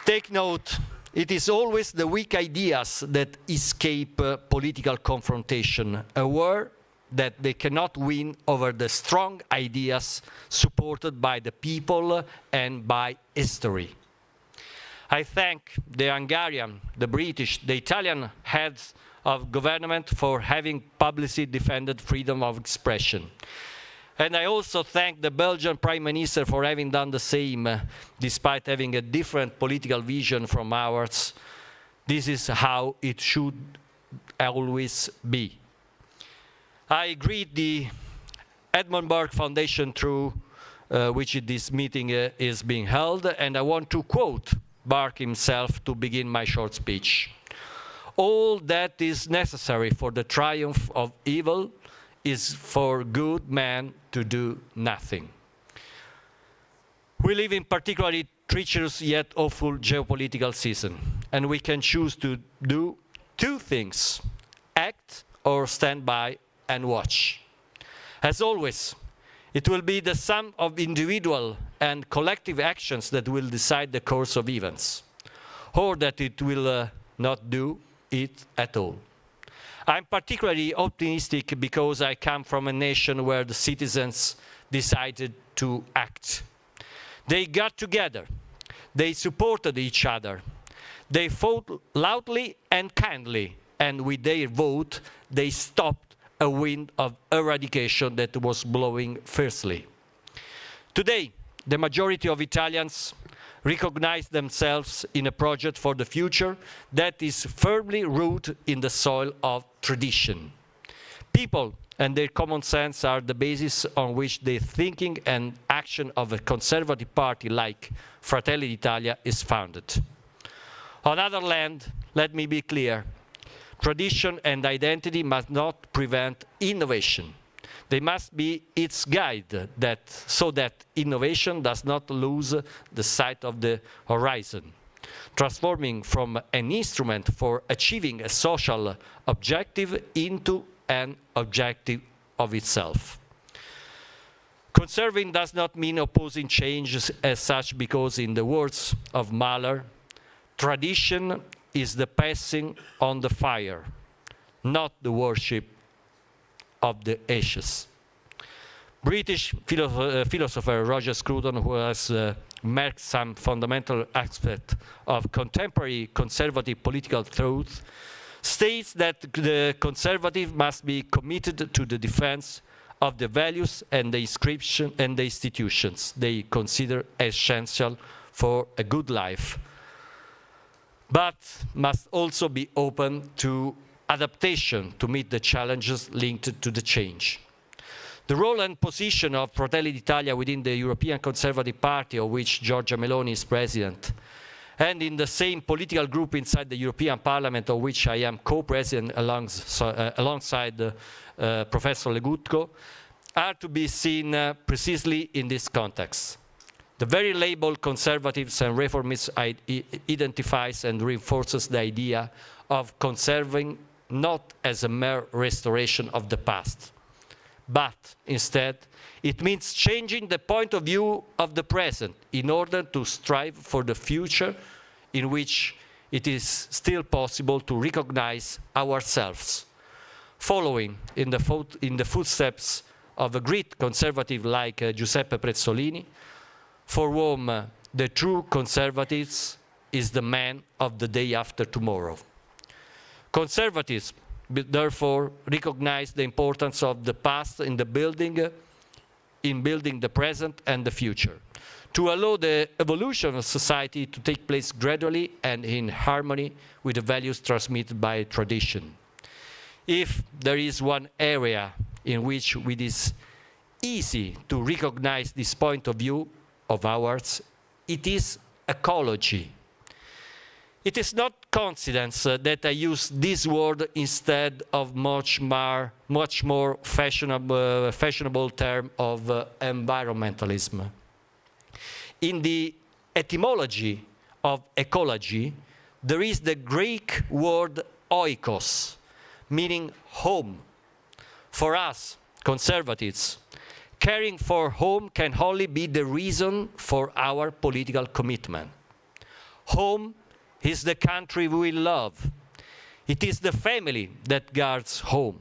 Take note, it is always the weak ideas that escape political confrontation, aware that they cannot win over the strong ideas supported by the people and by history. I thank the Hungarian, the British, the Italian heads of government for having publicly defended freedom of expression. And I also thank the Belgian Prime Minister for having done the same, despite having a different political vision from ours. This is how it should always be. I greet the Edmund Burke Foundation through which this meeting is being held, and I want to quote Burke himself to begin my short speech. All that is necessary for the triumph of evil is for good men to do nothing. We live in particularly treacherous yet awful geopolitical season, and we can choose to do two things: act or stand by and watch. As always, it will be the sum of individual and collective actions that will decide the course of events, or that it will not do it at all. I'm particularly optimistic because I come from a nation where the citizens decided to act. They got together, they supported each other, they fought loudly and kindly, and with their vote, they stopped a wind of eradication that was blowing fiercely. Today, the majority of Italians recognize themselves in a project for the future that is firmly rooted in the soil of tradition. People and their common sense are the basis on which the thinking and action of a conservative party like Fratelli d'Italia is founded. On other land, let me be clear, tradition and identity must not prevent innovation. They must be its guide so that innovation does not lose the sight of the horizon, transforming from an instrument for achieving a social objective into an objective of itself. Conserving does not mean opposing changes as such, because in the words of Mahler, tradition is the passing on the fire, not the worship of the ashes. British philosopher Roger Scruton, who has marked some fundamental aspect of contemporary conservative political thought, states that the conservative must be committed to the defense of the values and the inscription and the institutions they consider essential for a good life, but must also be open to adaptation to meet the challenges linked to the change. The role and position of Fratelli d'Italia within the European Conservative Party, of which Giorgia Meloni is president, and in the same political group inside the European Parliament, of which I am co-president alongside Professor Legutko, are to be seen precisely in this context. The very label conservatives and reformists identifies and reinforces the idea of conserving not as a mere restoration of the past, but instead it means changing the point of view of the present in order to strive for the future in which it is still possible to recognize ourselves, following in the footsteps of a great conservative like Giuseppe Prezzolini, for whom the true conservative is the man of the day after tomorrow. Conservatives, therefore, recognize the importance of the past in building the present and the future, to allow the evolution of society to take place gradually and in harmony with the values transmitted by tradition. If there is one area in which it is easy to recognize this point of view of ours, it is ecology. It is not coincidence that I use this word instead of much more fashionable term of environmentalism. In the etymology of ecology, there is the Greek word oikos, meaning home. For us, conservatives, caring for home can only be the reason for our political commitment. Home is the country we love. It is the family that guards home.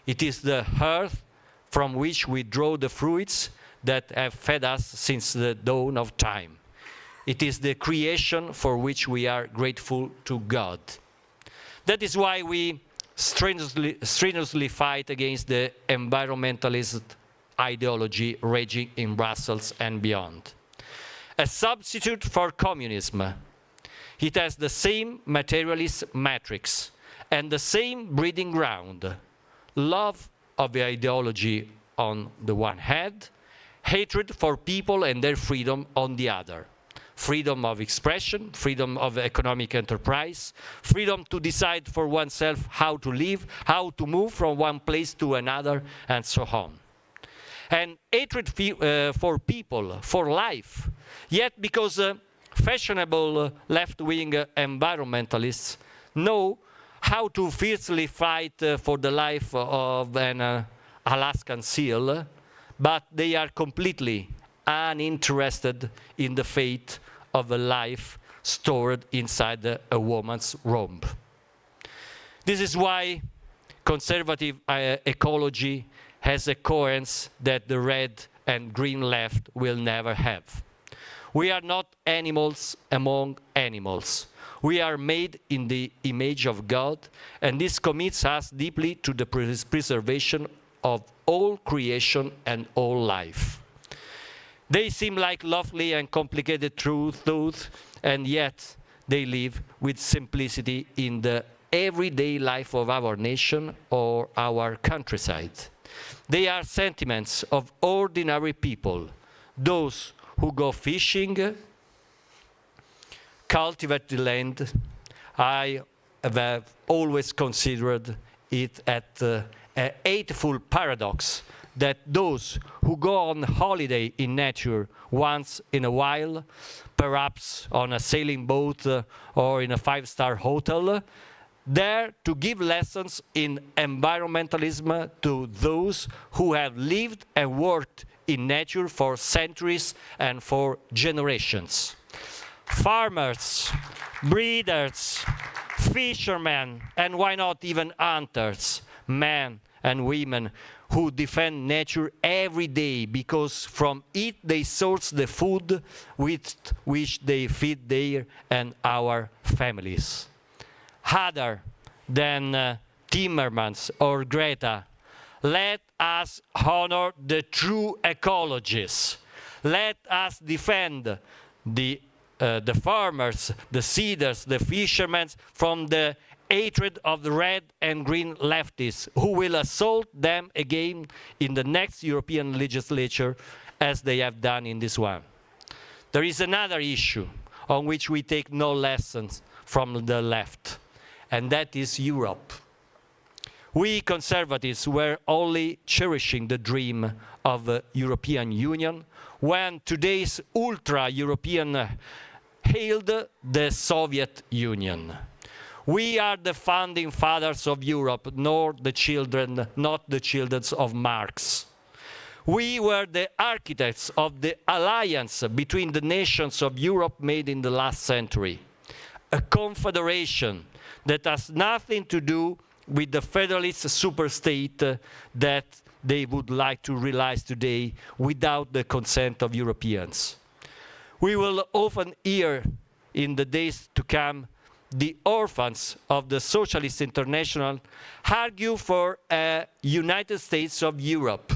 It is the earth from which we draw the fruits that have fed us since the dawn of time. It is the creation for which we are grateful to God. That is why we strenuously fight against the environmentalist ideology raging in Brussels and beyond. A substitute for communism. It has the same materialist matrix and the same breeding ground. Love of the ideology on the one hand, hatred for people and their freedom on the other. Freedom of expression, freedom of economic enterprise, freedom to decide for oneself how to live, how to move from one place to another, and so on. And hatred for people, for life. Yet because fashionable left-wing environmentalists know how to fiercely fight for the life of an Alaskan seal, but they are completely uninterested in the fate of a life stored inside a woman's womb. This is why conservative ecology has a coherence that the red and green left will never have. We are not animals among animals. We are made in the image of God, and this commits us deeply to the preservation of all creation and all life. They seem like lovely and complicated truths, and yet they live with simplicity in the everyday life of our nation or our countryside. They are sentiments of ordinary people, those who go fishing, cultivate the land. I have always considered it an hateful paradox that those who go on holiday in nature once in a while, perhaps on a sailing boat or in a five-star hotel, dare to give lessons in environmentalism to those who have lived and worked in nature for centuries and for generations. Farmers, breeders, fishermen, and why not even hunters, men and women who defend nature every day because from it they source the food with which they feed their and our families. Other than Timmermans or Greta, let us honor the true ecologists. Let us defend the farmers, the seeders, the fishermen from the hatred of the red and green leftists who will assault them again in the next European legislature as they have done in this one. There is another issue on which we take no lessons from the left, and that is Europe. We conservatives were only cherishing the dream of the European Union when today's ultra-European hailed the Soviet Union. We are the founding fathers of Europe, not the children of Marx. We were the architects of the alliance between the nations of Europe made in the last century, a confederation that has nothing to do with the federalist superstate that they would like to realize today without the consent of Europeans. We will often hear in the days to come the orphans of the Socialist International argue for a United States of Europe,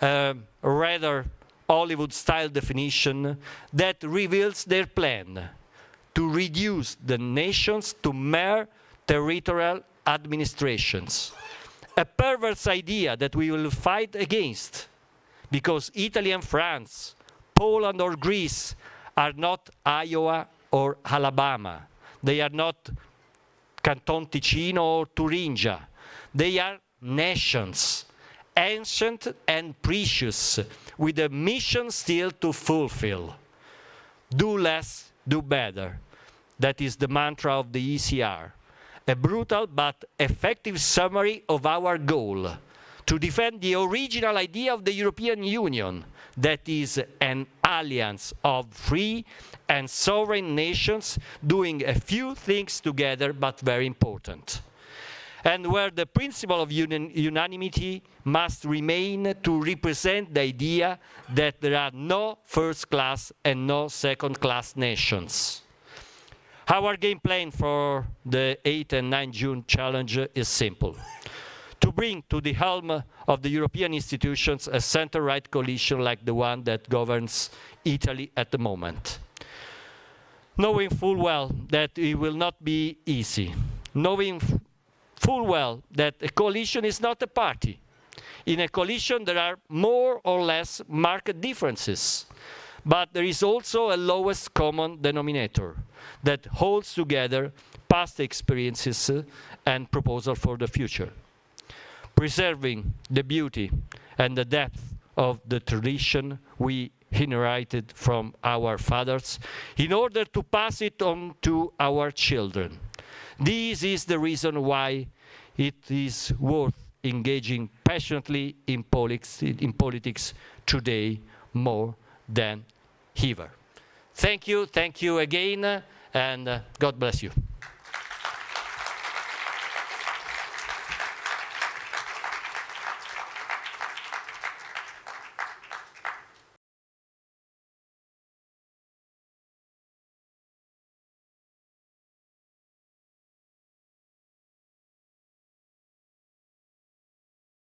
a rather Hollywood-style definition that reveals their plan to reduce the nations to mere territorial administrations. A perverse idea that we will fight against, because Italy and France, Poland or Greece are not Iowa or Alabama. They are not Canton Ticino or Thuringia. They are nations, ancient and precious, with a mission still to fulfill. Do less, do better. That is the mantra of the ECR. A brutal but effective summary of our goal, to defend the original idea of the European Union, that is an alliance of free and sovereign nations doing a few things together, but very important. And where the principle of unanimity must remain to represent the idea that there are no first-class and no second-class nations. Our game plan for the 8 and 9 June challenge is simple: to bring to the helm of the European institutions a center-right coalition like the one that governs Italy at the moment. Knowing full well that it will not be easy, knowing full well that a coalition is not a party. In a coalition there are more or less marked differences, but there is also a lowest common denominator that holds together past experiences and proposals for the future. Preserving the beauty and the depth of the tradition we inherited from our fathers in order to pass it on to our children. This is the reason why it is worth engaging passionately in politics today more than ever. Thank you again, and God bless you.